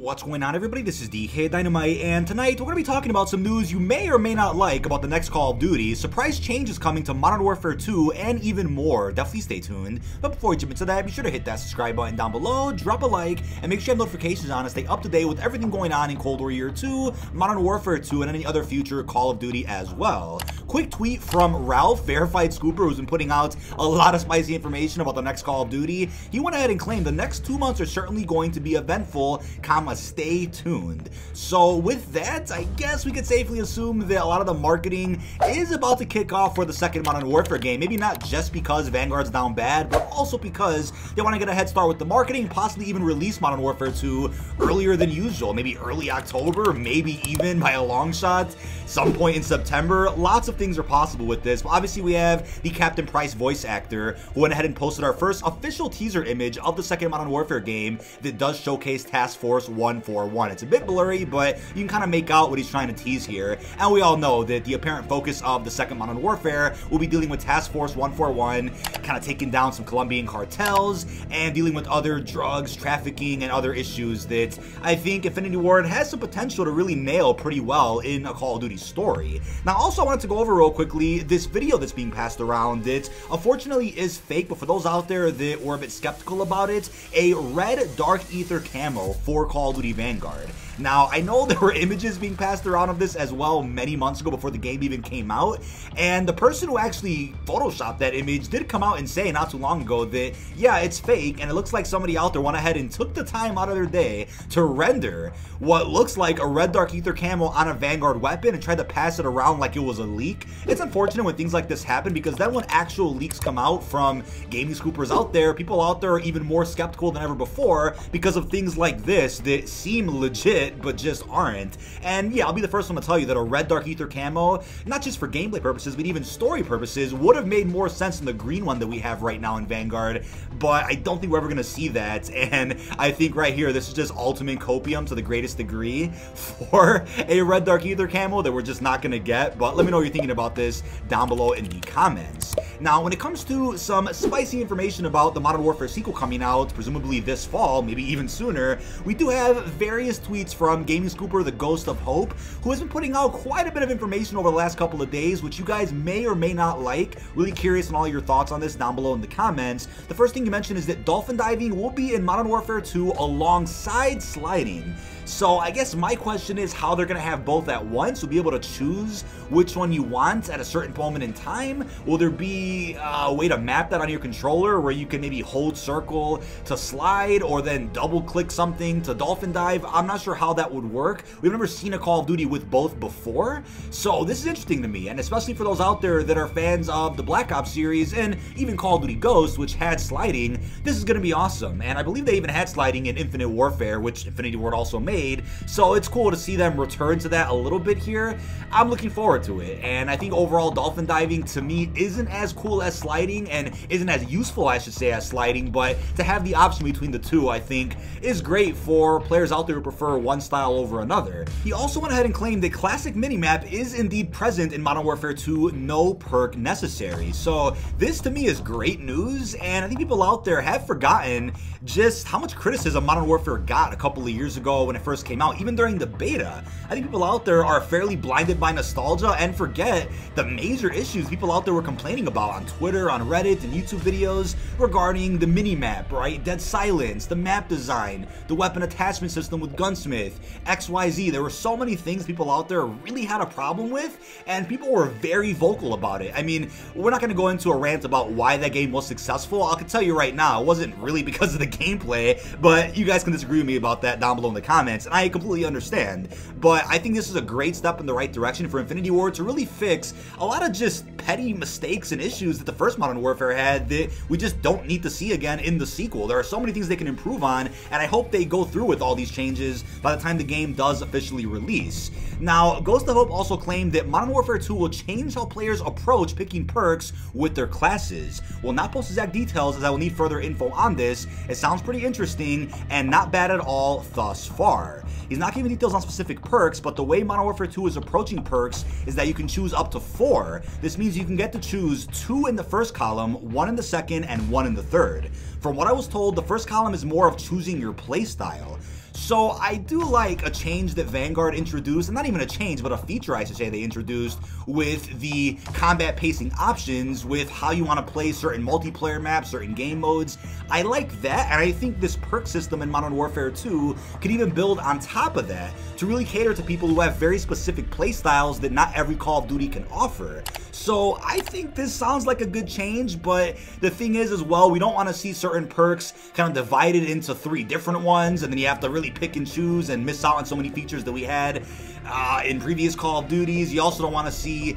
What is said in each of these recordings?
What's going on, everybody? This is dkdynamite, and tonight we're going to be talking about some news you may or may not like about the next Call of Duty. Surprise changes coming to Modern Warfare 2 and even more. Definitely stay tuned. But before we jump into that, be sure to hit that subscribe button down below, drop a like, and make sure you have notifications on to stay up to date with everything going on in Cold War Year 2, Modern Warfare 2, and any other future Call of Duty as well. Quick tweet from Ralph, verified scooper, who's been putting out a lot of spicy information about the next Call of Duty. He went ahead and claimed the next 2 months are certainly going to be eventful, stay tuned. So with that, I guess we could safely assume that a lot of the marketing is about to kick off for the second Modern Warfare game. Maybe not just because Vanguard's down bad, but also because they want to get a head start with the marketing, possibly even release Modern Warfare 2 earlier than usual. Maybe early October, maybe even by a long shot, some point in September. Lots of things are possible with this, but obviously we have the Captain Price voice actor who went ahead and posted our first official teaser image of the second Modern Warfare game that does showcase Task Force 141. It's a bit blurry, but you can kind of make out what he's trying to tease here. And we all know that the apparent focus of the second Modern Warfare will be dealing with Task Force 141, kind of taking down some Colombian cartels and dealing with other drugs, trafficking, and other issues that I think Infinity Ward has some potential to really nail pretty well in a Call of Duty story. Now, also, I wanted to go over real quickly this video that's being passed around that unfortunately is fake, but for those out there that were a bit skeptical about it, a red dark Aether camo for Call of Duty Vanguard. Now, I know there were images being passed around of this as well many months ago before the game even came out, and the person who actually photoshopped that image did come out and say not too long ago that, yeah, it's fake, and it looks like somebody out there went ahead and took the time out of their day to render what looks like a red dark Aether camo on a Vanguard weapon and tried to pass it around like it was a leak. It's unfortunate when things like this happen, because then when actual leaks come out from gaming scoopers out there, people out there are even more skeptical than ever before because of things like this that seem legit but just aren't. And yeah, I'll be the first one to tell you that a red dark Aether camo, not just for gameplay purposes but even story purposes, would have made more sense than the green one that we have right now in Vanguard, but I don't think we're ever going to see that. And I think right here this is just ultimate copium to the greatest degree for a red dark Aether camo that we're just not going to get. But let me know what you're thinking about this down below in the comments. Now, when it comes to some spicy information about the Modern Warfare sequel coming out, presumably this fall, maybe even sooner, we do have various tweets from gaming scooper The Ghost of Hope, who has been putting out quite a bit of information over the last couple of days, which you guys may or may not like. Really curious on all your thoughts on this down below in the comments. The first thing you mentioned is that dolphin diving will be in Modern Warfare 2 alongside sliding. So I guess my question is how they're going to have both at once. You'll be able to choose which one you want at a certain moment in time. Will there be a way to map that on your controller where you can maybe hold circle to slide or then double click something to dolphin dive? I'm not sure how that would work. We've never seen a Call of Duty with both before. So this is interesting to me, and especially for those out there that are fans of the Black Ops series and even Call of Duty Ghosts, which had sliding. This is going to be awesome. And I believe they even had sliding in Infinite Warfare, which Infinity Ward also made. So it's cool to see them return to that a little bit here. I'm looking forward to it, and I think overall dolphin diving to me isn't as cool as sliding and isn't as useful, I should say, as sliding, but to have the option between the two I think is great for players out there who prefer one style over another. He also went ahead and claimed that classic minimap is indeed present in Modern Warfare 2, no perk necessary. So this to me is great news, and I think people out there have forgotten just how much criticism Modern Warfare got a couple of years ago when it first came out, even during the beta. I think people out there are fairly blinded by nostalgia and forget the major issues people out there were complaining about on Twitter, on Reddit, and YouTube videos regarding the minimap, right? Dead silence, the map design, the weapon attachment system with Gunsmith, XYZ. There were so many things people out there really had a problem with, and people were very vocal about it. I mean, we're not going to go into a rant about why that game was successful. I can tell you right now, it wasn't really because of the gameplay, but you guys can disagree with me about that down below in the comments, and I completely understand. But I think this is a great step in the right direction for Infinity Ward to really fix a lot of just petty mistakes and issues that the first Modern Warfare had that we just don't need to see again in the sequel. There are so many things they can improve on, and I hope they go through with all these changes by the time the game does officially release. Now, Ghost of Hope also claimed that Modern Warfare 2 will change how players approach picking perks with their classes. We'll not post exact details as I will need further info on this. It sounds pretty interesting and not bad at all thus far. He's not giving details on specific perks, but the way Modern Warfare 2 is approaching perks is that you can choose up to 4. This means you can get to choose 2 in the first column, 1 in the second, and 1 in the third. From what I was told, the first column is more of choosing your playstyle. So I do like a change that Vanguard introduced, and not even a change, but a feature I should say they introduced with the combat pacing options with how you want to play certain multiplayer maps, certain game modes. I like that, and I think this perk system in Modern Warfare 2 could even build on top of that to really cater to people who have very specific playstyles that not every Call of Duty can offer. So I think this sounds like a good change, but the thing is as well, we don't want to see certain perks kind of divided into 3 different ones, and then you have to really pick and choose and miss out on so many features that we had in previous Call of Duties. You also don't want to see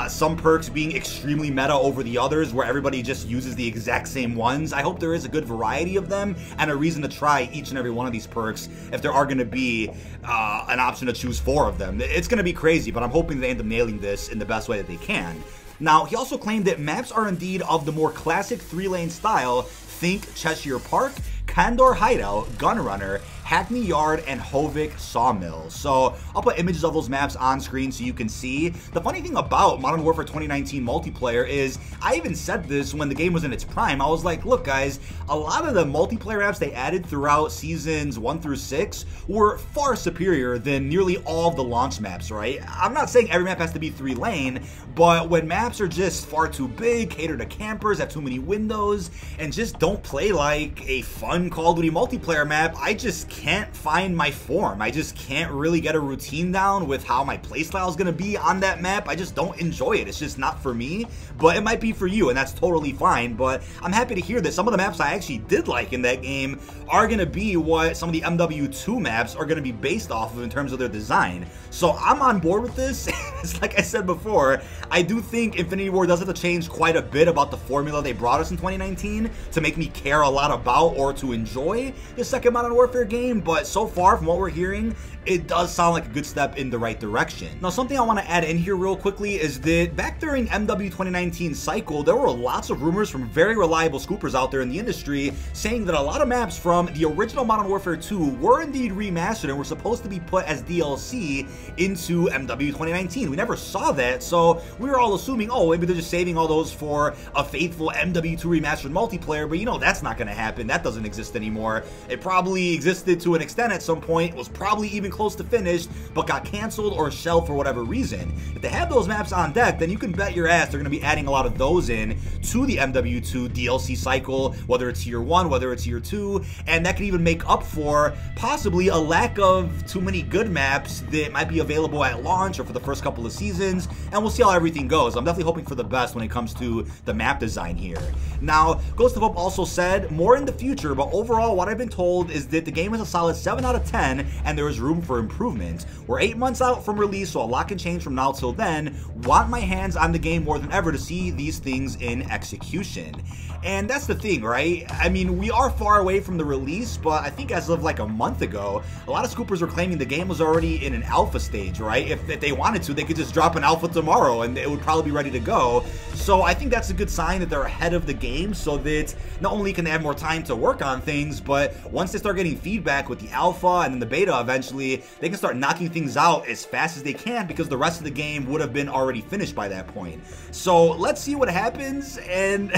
some perks being extremely meta over the others where everybody just uses the exact same ones. I hope there is a good variety of them and a reason to try each and every one of these perks if there are going to be an option to choose 4 of them. It's going to be crazy, but I'm hoping they end up nailing this in the best way that they can. Now, he also claimed that maps are indeed of the more classic 3-lane style. Think Cheshire Park, Condor Hideout, Gunrunner, Hackney Yard, and Hovik Sawmill. So I'll put images of those maps on screen so you can see. The funny thing about Modern Warfare 2019 multiplayer is, I even said this when the game was in its prime, I was like, look guys, a lot of the multiplayer maps they added throughout seasons 1 through 6 were far superior than nearly all of the launch maps, right? I'm not saying every map has to be 3-lane, but when maps are just far too big, cater to campers, have too many windows, and just don't play like a fun Call of Duty multiplayer map, I just can't find my form. I just can't really get a routine down with how my playstyle is going to be on that map. I just don't enjoy it. It's just not for me, but it might be for you, and that's totally fine. But I'm happy to hear that some of the maps I actually did like in that game are going to be what some of the MW2 maps are going to be based off of in terms of their design. So I'm on board with this. It's like I said before, I do think Infinity Ward does have to change quite a bit about the formula they brought us in 2019 to make me care a lot about or to enjoy the second Modern Warfare game, but so far from what we're hearing, it does sound like a good step in the right direction. Now, something I want to add in here real quickly is that back during MW 2019 cycle, there were lots of rumors from very reliable scoopers out there in the industry saying that a lot of maps from the original Modern Warfare 2 were indeed remastered and were supposed to be put as DLC into MW 2019. We never saw that, so we were all assuming, oh, maybe they're just saving all those for a faithful MW2 remastered multiplayer, but you know that's not going to happen. That doesn't exist anymore. It probably existed to an extent at some point, was probably even close to finished, but got canceled or shelved for whatever reason. If they have those maps on deck, then you can bet your ass they're going to be adding a lot of those in to the MW2 DLC cycle, whether it's year 1, whether it's year 2, and that could even make up for possibly a lack of too many good maps that might be available at launch or for the first couple of seasons, and we'll see how everything goes. I'm definitely hoping for the best when it comes to the map design here. Now, Ghost of Hope also said more in the future, but overall what I've been told is that the game is a solid 7 out of 10 and there is room for improvement. We're 8 months out from release, so a lot can change from now till then. Want my hands on the game more than ever to see these things in execution. And that's the thing, right? I mean, we are far away from the release, but I think as of like a month ago, a lot of scoopers were claiming the game was already in an alpha stage, right? If they wanted to, they could just drop an alpha tomorrow and it would probably be ready to go. So I think that's a good sign that they're ahead of the game, so that not only can they have more time to work on things, but once they start getting feedback with the alpha and then the beta eventually, they can start knocking things out as fast as they can because the rest of the game would have been already finished by that point. So let's see what happens, and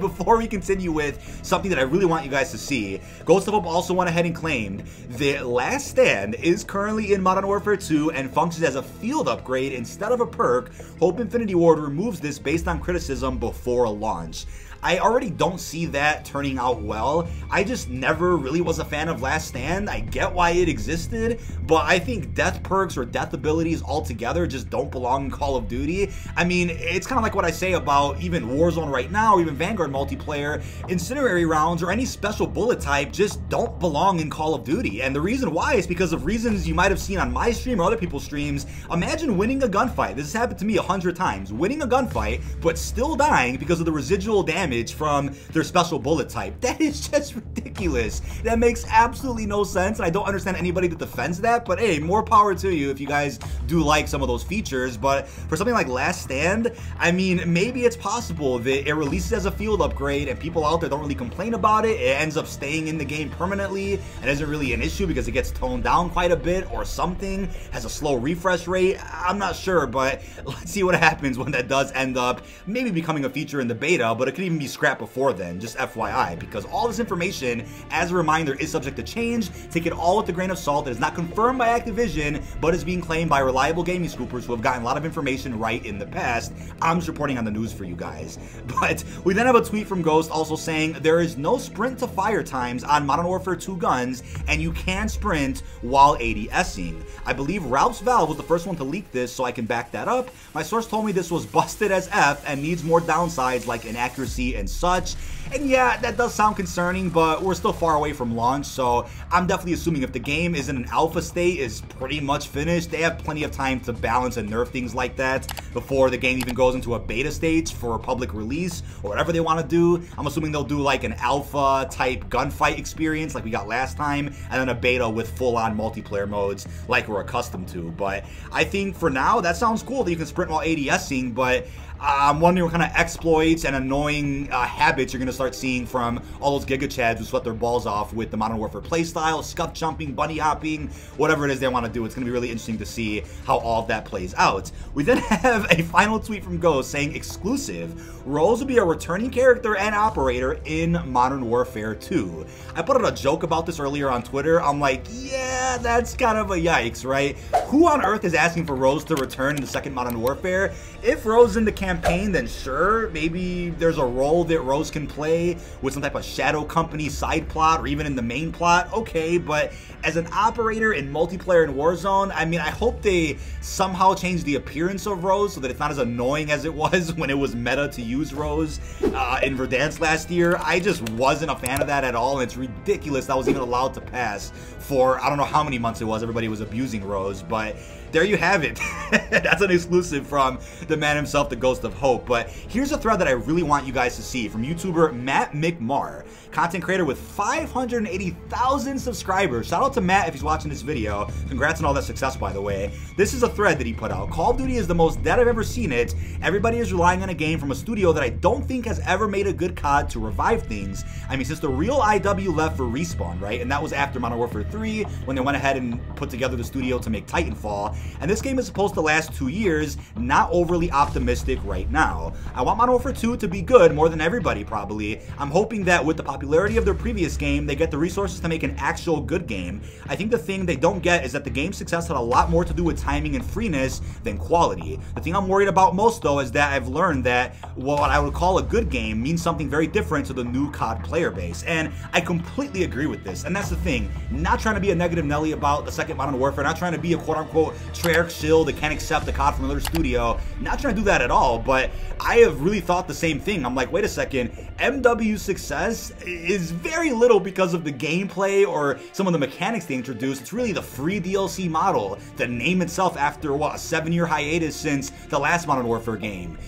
before we continue with something that I really want you guys to see, Ghost of Hope also went ahead and claimed that Last Stand is currently in Modern Warfare 2 and functions as a field upgrade instead of a perk. Hope Infinity Ward removes this based on criticism before launch. I already don't see that turning out well. I just never really was a fan of Last Stand. I get why it existed, but I think death perks or death abilities altogether just don't belong in Call of Duty. I mean, it's kind of like what I say about even Warzone right now, or even Vanguard multiplayer. Incendiary rounds or any special bullet type just don't belong in Call of Duty. And the reason why is because of reasons you might have seen on my stream or other people's streams. Imagine winning a gunfight. This has happened to me 100 times. Winning a gunfight, but still dying because of the residual damage from their special bullet type. That is just ridiculous. That makes absolutely no sense. I don't understand anybody that defends that, but hey, more power to you if you guys do like some of those features. But for something like Last Stand, I mean, maybe it's possible that it releases as a field upgrade and people out there don't really complain about it. It ends up staying in the game permanently and isn't really an issue because it gets toned down quite a bit or something, has a slow refresh rate. I'm not sure, but let's see what happens when that does end up maybe becoming a feature in the beta, but it could even even be scrapped before then, just FYI, because all this information, as a reminder, is subject to change. Take it all with a grain of salt. It is not confirmed by Activision, but is being claimed by reliable gaming scoopers who have gotten a lot of information right in the past. I'm just reporting on the news for you guys. But we then have a tweet from Ghost also saying there is no sprint to fire times on Modern Warfare 2 guns, and you can sprint while ADSing. I believe Ralph's Valve was the first one to leak this, so I can back that up. My source told me this was busted as F and needs more downsides like inaccuracy and such. And yeah, that does sound concerning, but we're still far away from launch, so I'm definitely assuming if the game is in an alpha state, is pretty much finished, they have plenty of time to balance and nerf things like that before the game even goes into a beta stage for public release or whatever they want to do. I'm assuming they'll do like an alpha type gunfight experience like we got last time, and then a beta with full-on multiplayer modes like we're accustomed to. But I think for now, that sounds cool that you can sprint while ADSing, but I'm wondering what kind of exploits and annoying habits you're going to start seeing from all those Giga Chads who sweat their balls off with the Modern Warfare playstyle, scuff jumping, bunny hopping, whatever it is they want to do. It's going to be really interesting to see how all of that plays out. We then have a final tweet from Ghost saying, exclusive, Roze will be a returning character and operator in Modern Warfare 2. I put out a joke about this earlier on Twitter. I'm like, yeah, that's kind of a yikes, right? Who on earth is asking for Roze to return in the second Modern Warfare? If Roze in the campaign, then sure, maybe there's a role that Roze can play with some type of shadow company side plot or even in the main plot, okay, but as an operator in multiplayer in Warzone, I mean, I hope they somehow change the appearance of Roze so that it's not as annoying as it was when it was meta to use Roze in Verdansk last year. I just wasn't a fan of that at all, and it's ridiculous that was even allowed to pass for I don't know how many months it was. Everybody was abusing Roze, but there you have it. That's an exclusive from the man himself, the Ghost of Hope. But here's a thread that I really want you guys to see from YouTuber Matt McMar, content creator with 580,000 subscribers. Shout out to Matt if he's watching this video. Congrats on all that success, by the way. This is a thread that he put out. Call of Duty is the most dead I've ever seen it. Everybody is relying on a game from a studio that I don't think has ever made a good COD to revive things. I mean, since the real IW left for Respawn, right? And that was after Modern Warfare 3 when they went ahead and put together the studio to make Titanfall. And this game is supposed to last 2 years, not overly optimistic right now. I want Modern Warfare 2 to be good more than everybody probably. I'm hoping that with the popularity of their previous game, they get the resources to make an actual good game. I think the thing they don't get is that the game's success had a lot more to do with timing and freeness than quality. The thing I'm worried about most though is that I've learned that what I would call a good game means something very different to the new COD player base. And I completely agree with this. And that's the thing. Not trying to be a negative Nelly about the second Modern Warfare, not trying to be a quote-unquote Treyarch shill that can't accept the COD from another studio. Not trying to do that at all, but I have really thought the same thing. I'm like, wait a second, MW's success is very little because of the gameplay or some of the mechanics they introduced. It's really the free DLC model, the name itself after, what, a 7-year hiatus since the last Modern Warfare game.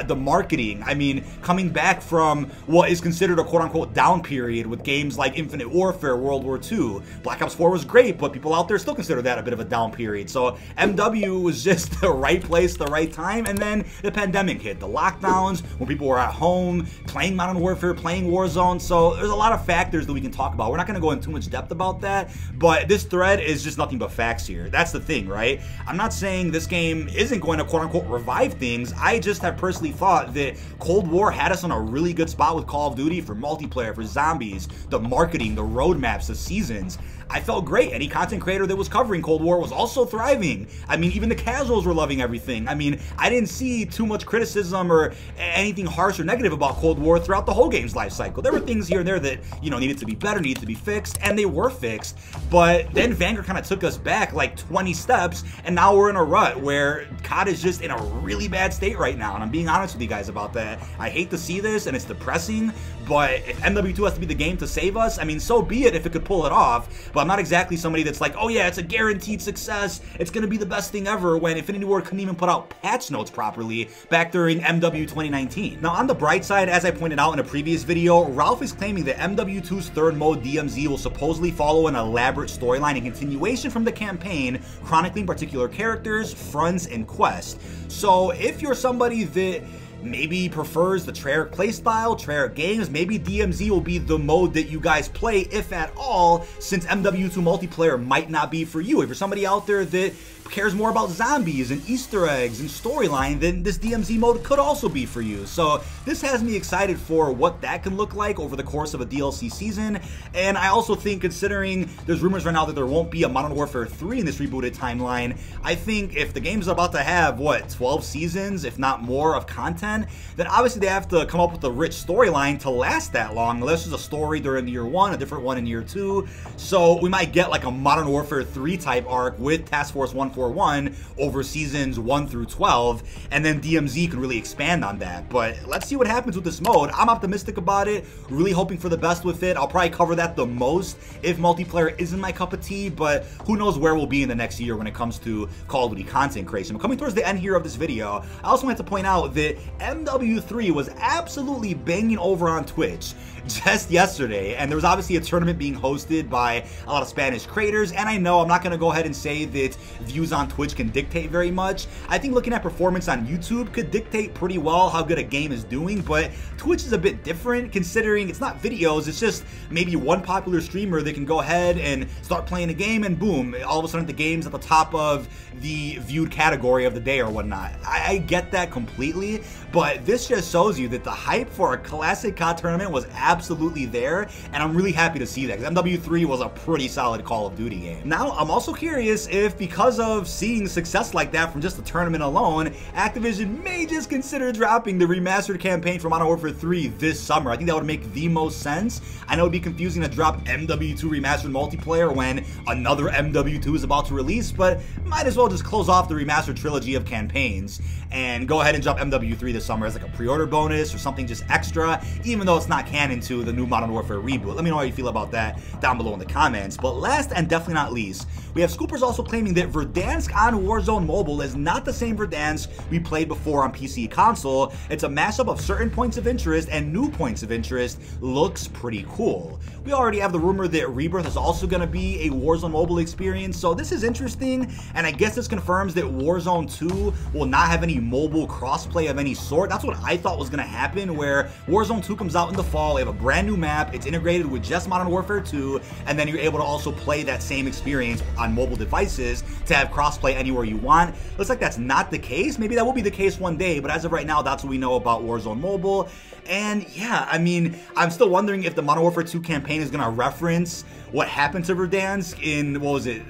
The marketing, I mean, coming back from what is considered a quote-unquote down period with games like Infinite Warfare, World War II. Black Ops 4 was great, but people out there still consider that a bit of a down period. So MW was just the right place, the right time, and then the pandemic hit, the lockdowns, when people were at home, playing Modern Warfare, playing Warzone, so there's a lot of factors that we can talk about. We're not going to go into too much depth about that, but this thread is just nothing but facts here. That's the thing, right? I'm not saying this game isn't going to quote-unquote revive things. I just have personally thought that Cold War had us on a really good spot with Call of Duty for multiplayer, for zombies, the marketing, the roadmaps, the seasons. I felt great. Any content creator that was covering Cold War was also thriving. I mean, even the casuals were loving everything. I mean, I didn't see too much criticism or anything harsh or negative about Cold War throughout the whole game's life cycle. There were things here and there that, you know, needed to be better, needed to be fixed, and they were fixed. But then Vanguard kind of took us back like 20 steps, and now we're in a rut where COD is just in a really bad state right now, and I'm being honest with you guys about that. I hate to see this, and it's depressing, but if MW2 has to be the game to save us, I mean, so be it if it could pull it off. But I'm not exactly somebody that's like, oh yeah, it's a guaranteed success, it's gonna be the best thing ever, when Infinity Ward couldn't even put out patch notes properly back during MW 2019. Now on the bright side, as I pointed out in a previous video, Ralph is claiming that MW2's third mode DMZ will supposedly follow an elaborate storyline and continuation from the campaign, chronicling particular characters, fronts, and quests. So if you're somebody that maybe prefers the Treyarch playstyle, Treyarch games, maybe DMZ will be the mode that you guys play, if at all, since MW2 multiplayer might not be for you. If you're somebody out there that cares more about zombies and Easter eggs and storyline, then this DMZ mode could also be for you. So this has me excited for what that can look like over the course of a DLC season. And I also think, considering there's rumors right now that there won't be a Modern Warfare 3 in this rebooted timeline, I think if the game's about to have, what, 12 seasons, if not more, of content, then obviously they have to come up with a rich storyline to last that long, unless there's a story during year 1, a different one in year 2. So we might get like a Modern Warfare 3 type arc with Task Force 141 over seasons 1 through 12, and then DMZ can really expand on that. But let's see what happens with this mode. I'm optimistic about it, really hoping for the best with it. I'll probably cover that the most if multiplayer isn't my cup of tea, but who knows where we'll be in the next year when it comes to Call of Duty content creation. But coming towards the end here of this video, I also want to point out that MWII was absolutely banging over on Twitch just yesterday, and there was obviously a tournament being hosted by a lot of Spanish creators, and I know I'm not going to go ahead and say that views on Twitch can dictate very much. I think looking at performance on YouTube could dictate pretty well how good a game is doing, but Twitch is a bit different considering it's not videos, it's just maybe one popular streamer that can go ahead and start playing a game and boom, all of a sudden the game's at the top of the viewed category of the day or whatnot. I get that completely, but this just shows you that the hype for a classic COD tournament was absolutely there, and I'm really happy to see that, because MW3 was a pretty solid Call of Duty game. Now, I'm also curious if, because of seeing success like that from just the tournament alone, Activision may just consider dropping the remastered campaign for Modern Warfare 3 this summer. I think that would make the most sense. I know it'd be confusing to drop MW2 remastered multiplayer when another MW2 is about to release, but might as well just close off the remastered trilogy of campaigns and go ahead and drop MW3 this summer as like a pre-order bonus or something just extra, even though it's not canon to the new Modern Warfare reboot. Let me know how you feel about that down below in the comments. But last and definitely not least, we have scoopers also claiming that Verdansk on Warzone Mobile is not the same Verdansk we played before on PC console. It's a mashup of certain points of interest and new points of interest. Looks pretty cool. We already have the rumor that Rebirth is also going to be a Warzone Mobile experience, so this is interesting, and I guess this confirms that Warzone 2 will not have any mobile crossplay of any sort. That's what I thought was going to happen, where Warzone 2 comes out in the fall, they have a brand new map, it's integrated with just Modern Warfare 2, and then you're able to also play that same experience on mobile devices to have crossplay anywhere you want. Looks like that's not the case. Maybe that will be the case one day, but as of right now, that's what we know about Warzone Mobile. And yeah, I mean, I'm still wondering if the Modern Warfare 2 campaign is going to reference what happened to Verdansk in, what was it,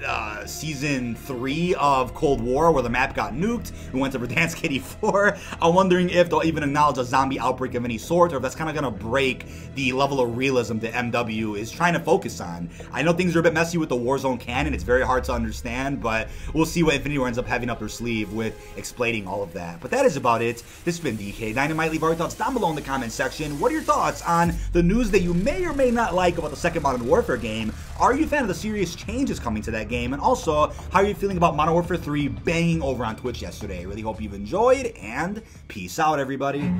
Season 3 of Cold War, where the map got nuked. We went to Verdansk 84. I'm wondering if they'll even acknowledge a zombie outbreak of any sort, or if that's kind of going to break the level of realism that MW is trying to focus on. I know things are a bit messy with the Warzone canon. It's very hard to understand, but we'll see what Infinity Ward ends up having up their sleeve with explaining all of that. But that is about it. This has been dkdynamite. Leave our thoughts down below in the comments section. What are your thoughts on the news that you may or may not like about the second Modern Warfare game? Are you a fan of the serious changes coming to that game? And also, how are you feeling about Modern Warfare 3 banging over on Twitch yesterday? Really hope you've enjoyed, and peace out, everybody.